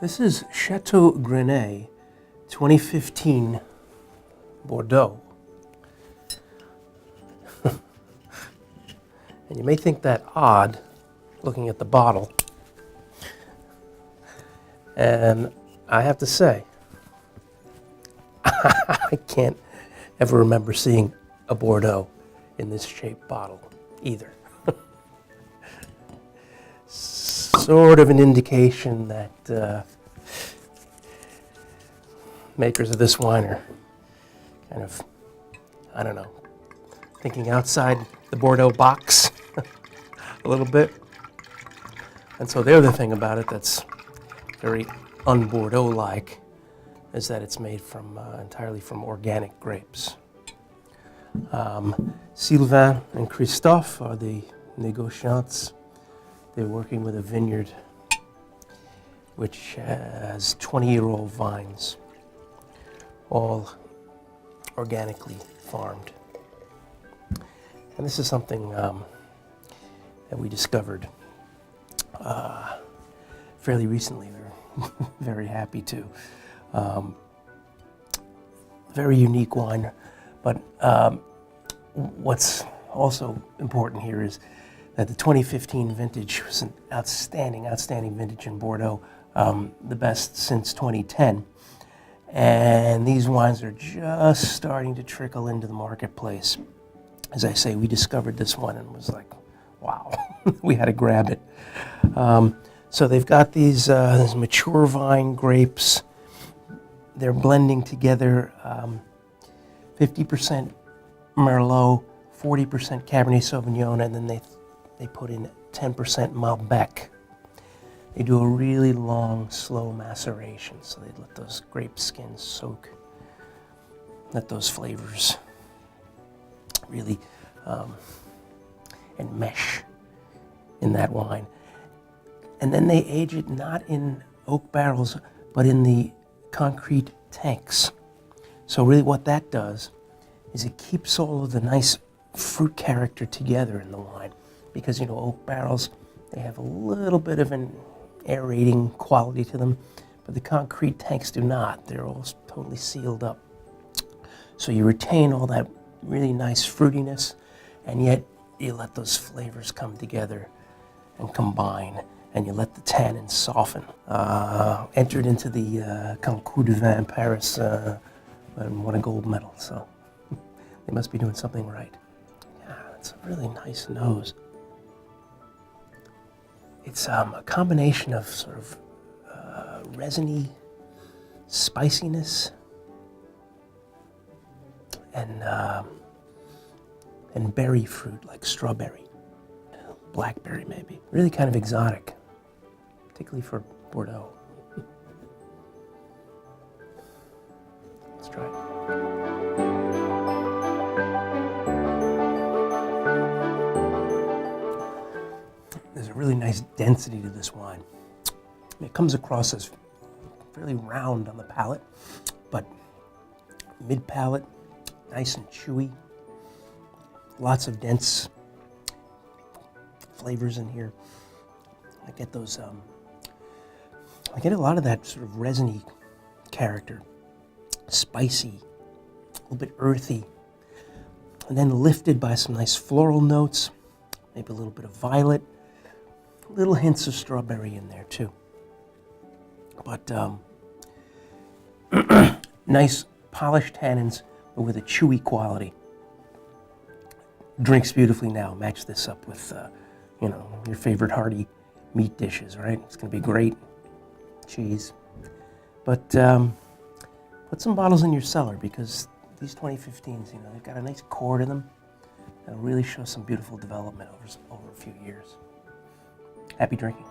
This is Chateau Grenet 2015 Bordeaux. And you may think that odd looking at the bottle. And I have to say, I can't ever remember seeing a Bordeaux in this shaped bottle either. Sort of an indication that makers of this wine are kind of, I don't know, thinking outside the Bordeaux box a little bit. And so the other thing about it that's very un-Bordeaux-like is that it's made from entirely from organic grapes. Sylvain and Christophe are the negociants. They're working with a vineyard which has 20-year-old vines, all organically farmed. And this is something that we discovered fairly recently. We're very happy to. Very unique wine, but what's also important here is that the 2015 vintage was an outstanding vintage in Bordeaux, the best since 2010. And these wines are just starting to trickle into the marketplace. As I say, we discovered this one and was like, wow, we had to grab it. So they've got these mature vine grapes. They're blending together 50% Merlot, 40% Cabernet Sauvignon, and then they put in 10% Malbec. They do a really long, slow maceration, so they let those grape skins soak, let those flavors really enmesh in that wine. And then they age it not in oak barrels, but in the concrete tanks. So really what that does is it keeps all of the nice fruit character together in the wine. Because, you know, oak barrels, they have a little bit of an aerating quality to them, but the concrete tanks do not. They're all totally sealed up. So you retain all that really nice fruitiness, and yet you let those flavors come together and combine, and you let the tannins soften. Entered into the Concours de Vin in Paris and won a gold medal, so they must be doing something right. Yeah, it's a really nice nose. It's a combination of sort of resiny spiciness and berry fruit, like strawberry, blackberry maybe. Really kind of exotic, particularly for Bordeaux. Let's try it. There's a really nice density to this wine. It comes across as fairly round on the palate, but mid-palate, nice and chewy. Lots of dense flavors in here. I get those, I get a lot of that sort of resiny character, spicy, a little bit earthy, and then lifted by some nice floral notes, maybe a little bit of violet, little hints of strawberry in there too. But nice polished tannins, but with a chewy quality. Drinks beautifully now. Match this up with, you know, your favorite hearty meat dishes, right? It's going to be great. Cheese. But put some bottles in your cellar, because these 2015s, you know, they've got a nice core to them that'll really show some beautiful development over a few years. Happy drinking.